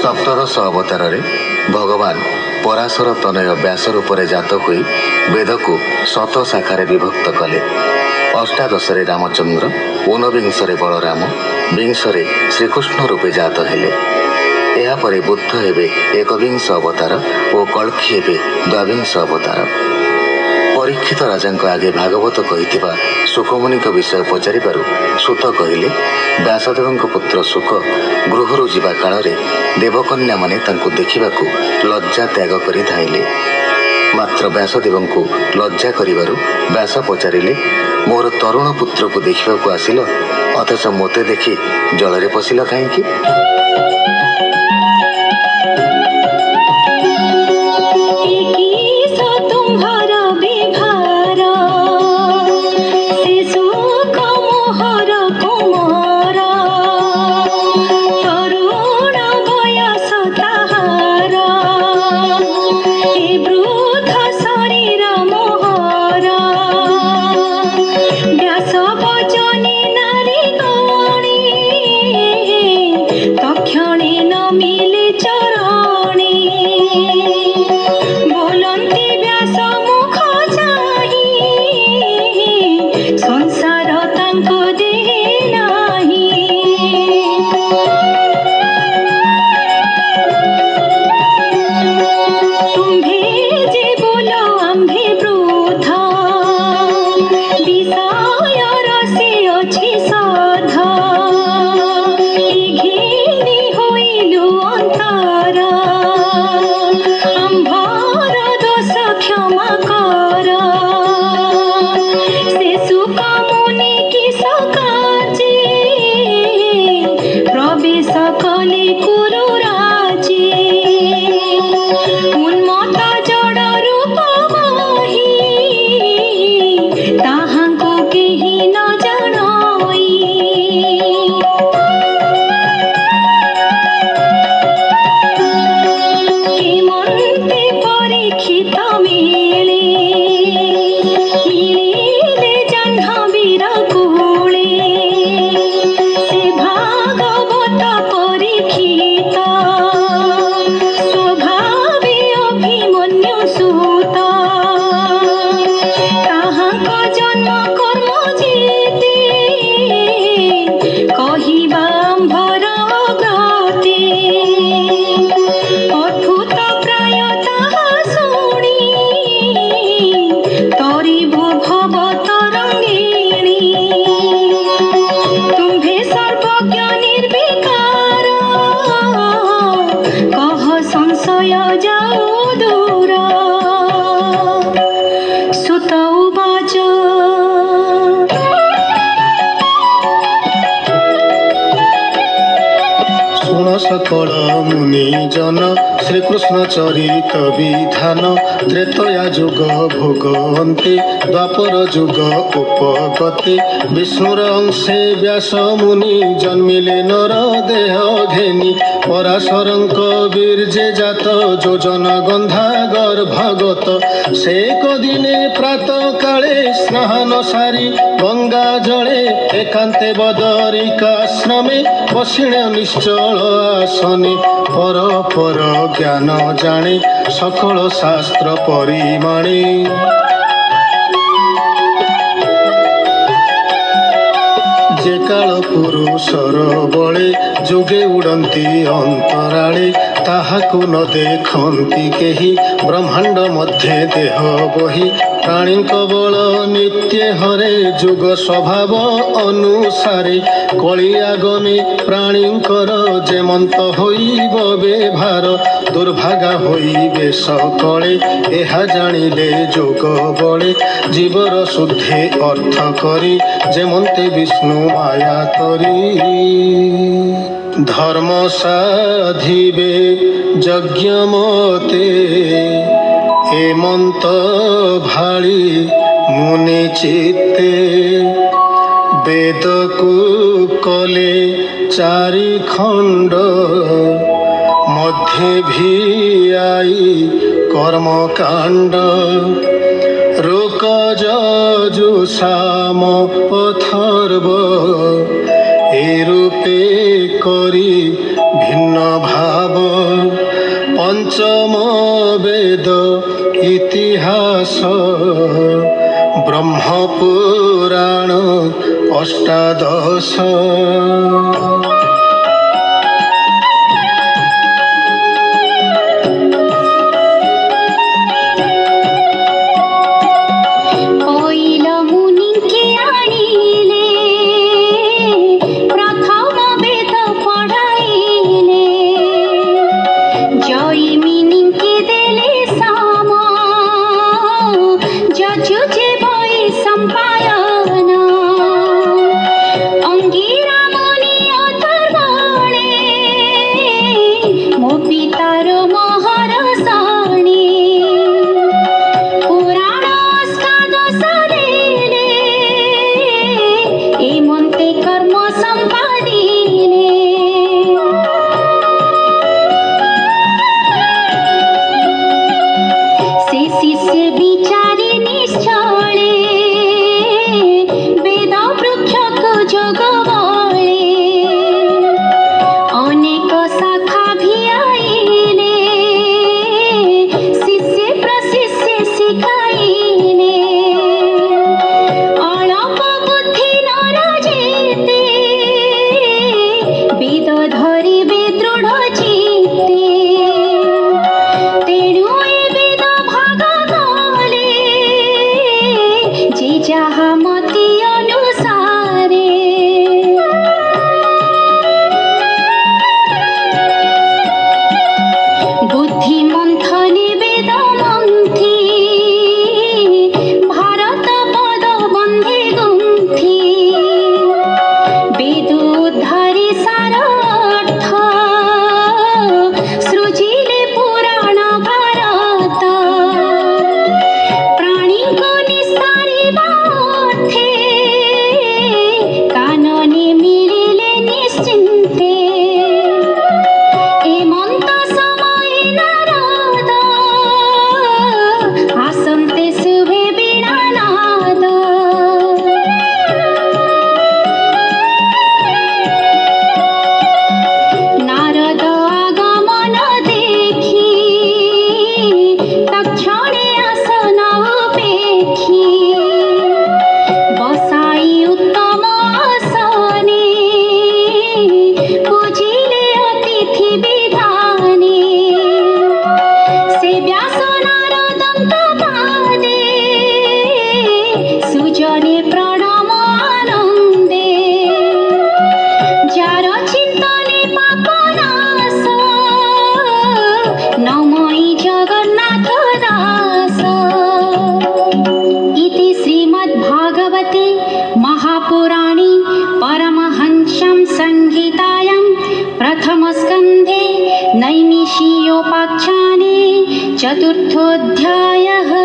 सप्तदश अवतार भगवान पराशर तनय व्यास रूप जात हुई वेद को शत शाखारे विभक्त कले। अष्टादश रामचंद्र, ऊनविंश बलराम, विंश श्रीकृष्ण रूपे जात हेले। यापर बुद्ध हेबे एकविंश अवतार और कल्की हेबे द्वाविंश अवतार। परीक्षित राजा आगे भागवत कहिथिबा सुखमुनि विषय पचारिबारु सुत कहिले, व्यासदेव पुत्र सुख गृहरु जीवा काल देवकन्या माने तांको देखिबाकू लज्जा त्याग करि धाइले। मात्र व्यासदेव को लज्जा करिबारु व्यास पचारिले, मोर तरुण पुत्र को देखिबाकू आसिल, अथच मोते देखि जलरे पशिल काहेकि? सकल मुनि जन श्रीकृष्ण चरित विधान त्रेतया जुग भोगवन्ते द्वापर जुग उपगते विष्णुर अंशे व्यास मुनि जन्मिले नर देह घेनी पराशरंक बीर्जे जात योजन गंधा गर्भगत से कदिने प्रात काले स्नान सारी गंगा जले एकांते बदरिकाश्रमे बसिण निश्चल आसने पर पर ज्ञान जाने सकल शास्त्र परिमाणे जे काल पुरुषर बळे जुगे उड़ंती अंतराळे ताहाकु न देखंती केही ब्रह्मांड मध्य देह बही प्राणी बल नित्य हरे जुग स्वभाव अनुसारे कलियागमे प्राणींकर जेमंत होइब व्यवहार दुर्भागा होइबे सकले एहा जानिले जोग बळे जीवर शुद्धे अर्थ करी जेमंते विष्णु माया तरी धर्म साधिबे यज्ञ मते हेमंत भाड़ी मुनि चित्ते वेद को कले चारि खंड मध्य भी आई कर्म कांड रोक जजु साम अथर्व ए रूपे करी भिन्न भाव पंचम वेद इतिहास ब्रह्मपुराण अष्टादश नैमिषीयोपाख्याने चतुर्थोऽध्यायः।